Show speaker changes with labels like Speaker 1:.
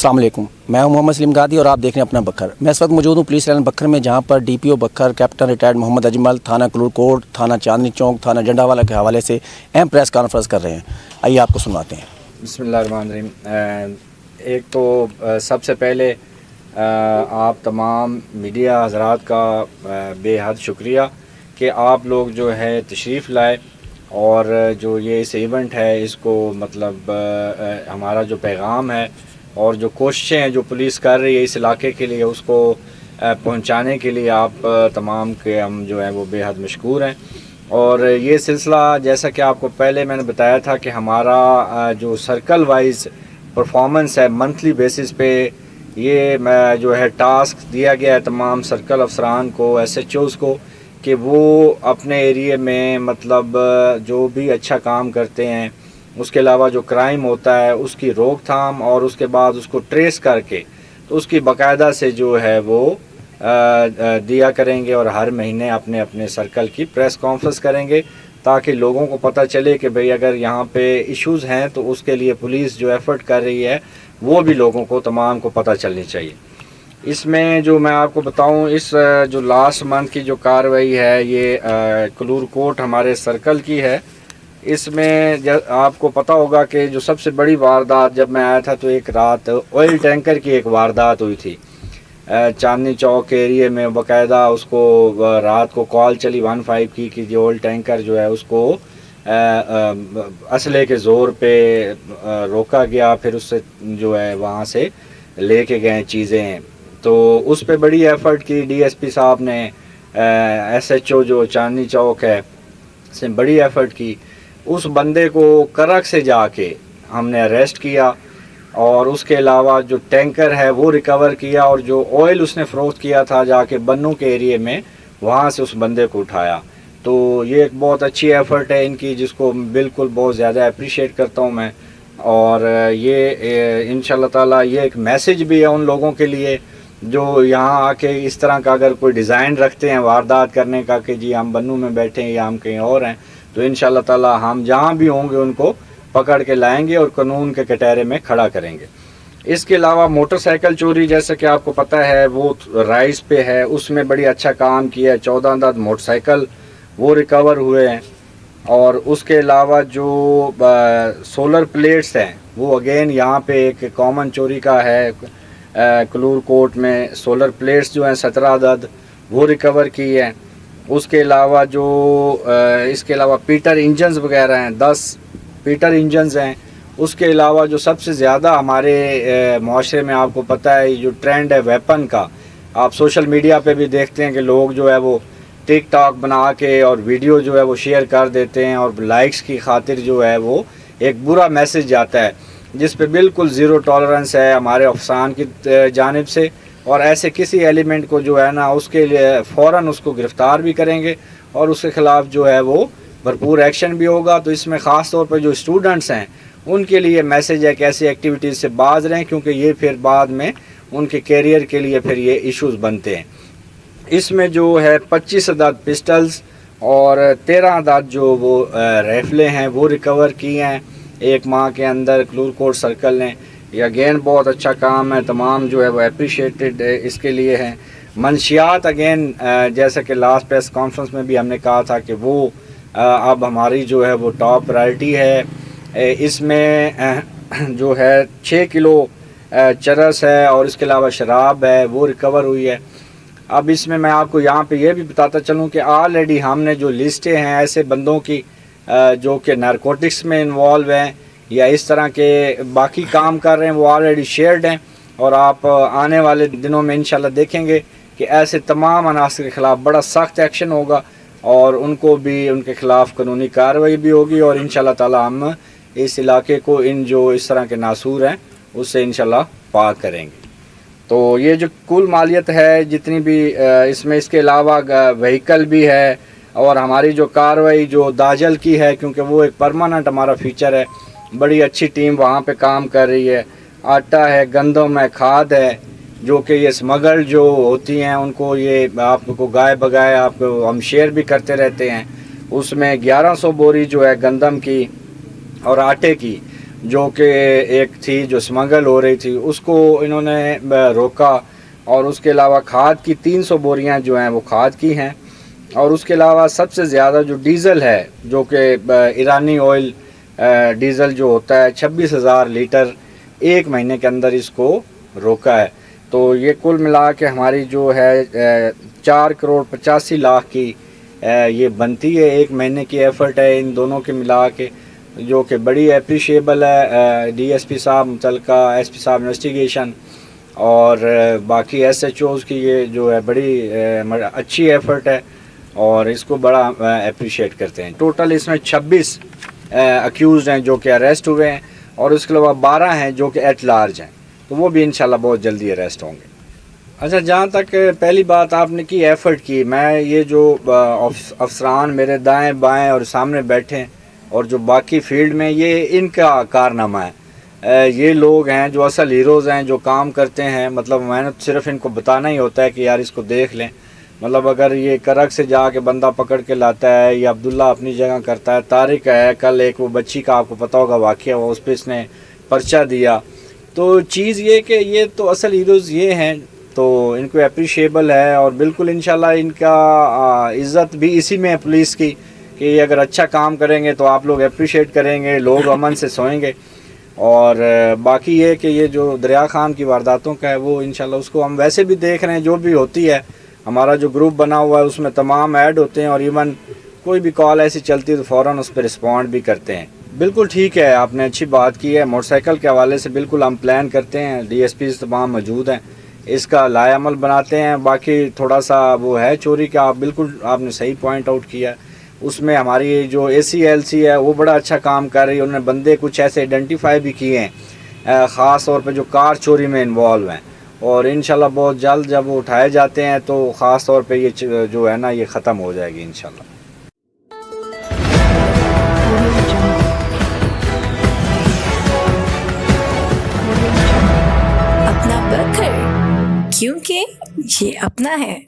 Speaker 1: السلام علیکم، میں ہوں محمد سلیم گادی اور آپ دیکھ رہے ہیں اپنا بکھر۔ میں اس وقت موجود ہوں پولیس لائن بکھر میں، جہاں پر ڈی پی او بکھر کیپٹن ریٹائرڈ محمد اجمل تھانہ کلور کوٹ، تھانہ چاندنی چوک، تھانہ جنڈا والا کے حوالے سے اہم پریس کانفرنس کر رہے ہیں۔ آئیے آپ کو سنواتے ہیں۔
Speaker 2: بسم اللہ الرحمن الرحیم۔ ایک تو سب سے پہلے آپ تمام میڈیا حضرات کا بے حد شکریہ کہ آپ لوگ جو ہے تشریف لائے اور جو یہ اس ایونٹ ہے اس کو مطلب ہمارا جو پیغام ہے اور جو کوششیں ہیں جو پولیس کر رہی ہے اس علاقے کے لیے اس کو پہنچانے کے لیے آپ تمام کے ہم جو ہیں وہ بے حد مشکور ہیں۔ اور یہ سلسلہ جیسا کہ آپ کو پہلے میں نے بتایا تھا کہ ہمارا جو سرکل وائز پرفارمنس ہے منتھلی بیسس پہ، یہ جو ہے ٹاسک دیا گیا ہے تمام سرکل افسران کو، ایس ایچ اوز کو، کہ وہ اپنے ایریے میں مطلب جو بھی اچھا کام کرتے ہیں، اس کے علاوہ جو کرائم ہوتا ہے اس کی روک تھام اور اس کے بعد اس کو ٹریس کر کے تو اس کی باقاعدہ سے جو ہے وہ دیا کریں گے، اور ہر مہینے اپنے اپنے سرکل کی پریس کانفرنس کریں گے تاکہ لوگوں کو پتہ چلے کہ بھئی اگر یہاں پہ ایشوز ہیں تو اس کے لیے پولیس جو ایفرٹ کر رہی ہے وہ بھی لوگوں کو تمام کو پتہ چلنی چاہیے۔ اس میں جو میں آپ کو بتاؤں، اس جو لاسٹ منتھ کی جو کارروائی ہے یہ کلور کوٹ ہمارے سرکل کی ہے۔ اس میں آپ کو پتہ ہوگا کہ جو سب سے بڑی واردات جب میں آیا تھا تو ایک رات آئل ٹینکر کی ایک واردات ہوئی تھی چاندنی چوک ایریے میں، باقاعدہ اس کو رات کو کال چلی 15 کی کہ جو آئل ٹینکر جو ہے اس کو اسلحے کے زور پہ روکا گیا، پھر اس سے جو ہے وہاں سے لے کے گئے چیزیں، تو اس پہ بڑی ایفرٹ کی ڈی ایس پی صاحب نے، ایس ایچ او جو چاندنی چوک ہے سے بڑی ایفرٹ کی۔ اس بندے کو کرک سے جا کے ہم نے اریسٹ کیا اور اس کے علاوہ جو ٹینکر ہے وہ ریکور کیا، اور جو آئل اس نے فروخت کیا تھا جا کے بنوں کے ایریے میں وہاں سے اس بندے کو اٹھایا۔ تو یہ ایک بہت اچھی ایفرٹ ہے ان کی، جس کو بالکل بہت زیادہ اپریشیٹ کرتا ہوں میں، اور یہ انشاءاللہ تعالی یہ ایک میسج بھی ہے ان لوگوں کے لیے جو یہاں آ کے اس طرح کا اگر کوئی ڈیزائن رکھتے ہیں واردات کرنے کا کہ جی ہم بنوں میں بیٹھے ہیں یا ہم کہیں اور ہیں، تو انشاءاللہ تعالی ہم جہاں بھی ہوں گے ان کو پکڑ کے لائیں گے اور قانون کے کٹہرے میں کھڑا کریں گے۔ اس کے علاوہ موٹر سائیکل چوری جیسا کہ آپ کو پتہ ہے وہ رائز پہ ہے، اس میں بڑی اچھا کام کیا ہے، 14 عدد موٹر سائیکل وہ ریکور ہوئے ہیں، اور اس کے علاوہ جو سولر پلیٹس ہیں وہ اگین یہاں پہ ایک کامن چوری کا ہے کلور کوٹ میں، سولر پلیٹس جو ہیں 17 عدد وہ ریکور کی ہیں۔ اس کے علاوہ جو اس کے علاوہ پیٹر انجنز وغیرہ ہیں، 10 پیٹر انجنز ہیں۔ اس کے علاوہ جو سب سے زیادہ ہمارے معاشرے میں آپ کو پتہ ہے جو ٹرینڈ ہے ویپن کا، آپ سوشل میڈیا پہ بھی دیکھتے ہیں کہ لوگ جو ہے وہ ٹک ٹاک بنا کے اور ویڈیو جو ہے وہ شیئر کر دیتے ہیں، اور لائکس کی خاطر جو ہے وہ ایک برا میسج جاتا ہے جس پہ بالکل زیرو ٹالرنس ہے ہمارے افسران کی جانب سے، اور ایسے کسی ایلیمنٹ کو جو ہے نا اس کے لیے فوراً اس کو گرفتار بھی کریں گے اور اس کے خلاف جو ہے وہ بھرپور ایکشن بھی ہوگا۔ تو اس میں خاص طور پہ جو اسٹوڈنٹس ہیں ان کے لیے میسج ہے کہ ایسی ایکٹیویٹیز سے باز رہیں، کیونکہ یہ پھر بعد میں ان کے کیریئر کے لیے پھر یہ ایشوز بنتے ہیں۔ اس میں جو ہے 25 عدد پسٹلز اور 13 عدد جو وہ رائفلیں ہیں وہ ریکور کی ہیں ایک ماہ کے اندر کلور کوٹ سرکل نے۔ یہ اگین بہت اچھا کام ہے، تمام جو ہے وہ اپریشیٹڈ اس کے لیے ہیں۔ منشیات اگین جیسا کہ لاسٹ پریس کانفرنس میں بھی ہم نے کہا تھا کہ وہ اب ہماری جو ہے وہ ٹاپ پرائرٹی ہے۔ اس میں جو ہے 6 کلو چرس ہے اور اس کے علاوہ شراب ہے وہ ریکور ہوئی ہے۔ اب اس میں میں آپ کو یہاں پہ یہ بھی بتاتا چلوں کہ آلریڈی ہم نے جو لسٹیں ہیں ایسے بندوں کی جو کہ نارکوٹکس میں انوالو ہیں یا اس طرح کے باقی کام کر رہے ہیں، وہ آلریڈی شیئرڈ ہیں، اور آپ آنے والے دنوں میں انشاءاللہ دیکھیں گے کہ ایسے تمام عناصر کے خلاف بڑا سخت ایکشن ہوگا اور ان کو بھی ان کے خلاف قانونی کارروائی بھی ہوگی، اور انشاءاللہ تعالی ہم اس علاقے کو ان جو اس طرح کے ناسور ہیں اس سے انشاءاللہ پاک کریں گے۔ تو یہ جو کل مالیت ہے جتنی بھی اس میں، اس کے علاوہ وہیکل بھی ہے، اور ہماری جو کارروائی جو داجل کی ہے کیونکہ وہ ایک پرماننٹ ہمارا فیچر ہے، بڑی اچھی ٹیم وہاں پہ کام کر رہی ہے۔ آٹا ہے، گندم ہے، کھاد ہے، جو کہ یہ اسمگل جو ہوتی ہیں ان کو یہ آپ کو گائے بگائے آپ کو ہم شیئر بھی کرتے رہتے ہیں۔ اس میں 1100 بوری جو ہے گندم کی اور آٹے کی جو کہ ایک تھی جو سمگل ہو رہی تھی، اس کو انہوں نے روکا، اور اس کے علاوہ کھاد کی 300 بوریاں جو ہیں وہ کھاد کی ہیں، اور اس کے علاوہ سب سے زیادہ جو ڈیزل ہے، جو کہ ایرانی آئل ڈیزل جو ہوتا ہے 26,000 لیٹر ایک مہینے کے اندر اس کو روکا ہے۔ تو یہ کل ملا کے ہماری جو ہے 4,85,00,000 کی یہ بنتی ہے، ایک مہینے کی ایفرٹ ہے ان دونوں کے ملا کے، جو کہ بڑی اپریشیبل ہے۔ ڈی ایس پی صاحب متعلقہ ایس پی صاحب انویسٹیگیشن اور باقی ایس ایچ اوز کی یہ جو ہے بڑی اچھی ایفرٹ ہے، اور اس کو بڑا اپریشیٹ کرتے ہیں۔ ٹوٹل اس میں 26 اکیوزڈ ہیں جو کہ اریسٹ ہوئے ہیں، اور اس کے علاوہ 12 ہیں جو کہ ایٹ لارج ہیں، تو وہ بھی انشاءاللہ بہت جلدی اریسٹ ہوں گے۔ اچھا، جہاں تک پہلی بات آپ نے کی ایفرٹ کی، میں یہ جو افسران میرے دائیں بائیں اور سامنے بیٹھے ہیں اور جو باقی فیلڈ میں، یہ ان کا کارنامہ ہے۔ یہ لوگ ہیں جو اصل ہیروز ہیں، جو کام کرتے ہیں، مطلب میں نے صرف ان کو بتانا ہی ہوتا ہے کہ یار اس کو دیکھ لیں۔ مطلب اگر یہ کرک سے جا کے بندہ پکڑ کے لاتا ہے، یا عبداللہ اپنی جگہ کرتا ہے، طارق ہے، کل ایک وہ بچی کا آپ کو پتہ ہوگا واقعہ ہوا، اس پہ اس نے پرچہ دیا، تو چیز یہ کہ یہ تو اصل ہیروز یہ ہیں، تو ان کو اپریشیبل ہے، اور بالکل انشاءاللہ ان کا عزت بھی اسی میں ہے پولیس کی، کہ یہ اگر اچھا کام کریں گے تو آپ لوگ اپریشیٹ کریں گے، لوگ امن سے سوئیں گے۔ اور باقی یہ کہ یہ جو دریا خان کی وارداتوں کا ہے، وہ انشاءاللہ اس کو ہم ویسے بھی دیکھ رہے ہیں، جو بھی ہوتی ہے ہمارا جو گروپ بنا ہوا ہے اس میں تمام ایڈ ہوتے ہیں، اور ایون کوئی بھی کال ایسی چلتی ہے تو فوراً اس پہ رسپونڈ بھی کرتے ہیں۔ بالکل ٹھیک ہے، آپ نے اچھی بات کی ہے۔ موٹر سائیکل کے حوالے سے بالکل ہم پلان کرتے ہیں، ڈی ایس پیز تمام موجود ہیں، اس کا لائے عمل بناتے ہیں۔ باقی تھوڑا سا وہ ہے چوری کا، آپ نے صحیح پوائنٹ آؤٹ کیا، اس میں ہماری جو اے سی ایل سی ہے وہ بڑا اچھا کام کر رہی ہے، انہوں نے بندے کچھ ایسے آئیڈینٹیفائی بھی کیے ہیں خاص طور پہ جو کار چوری میں انوالو ہیں، اور انشاءاللہ بہت جلد جب وہ اٹھائے جاتے ہیں تو خاص طور پہ یہ جو ہے نا یہ ختم ہو جائے گی انشاءاللہ۔
Speaker 3: اپنا بکر، کیونکہ یہ اپنا ہے۔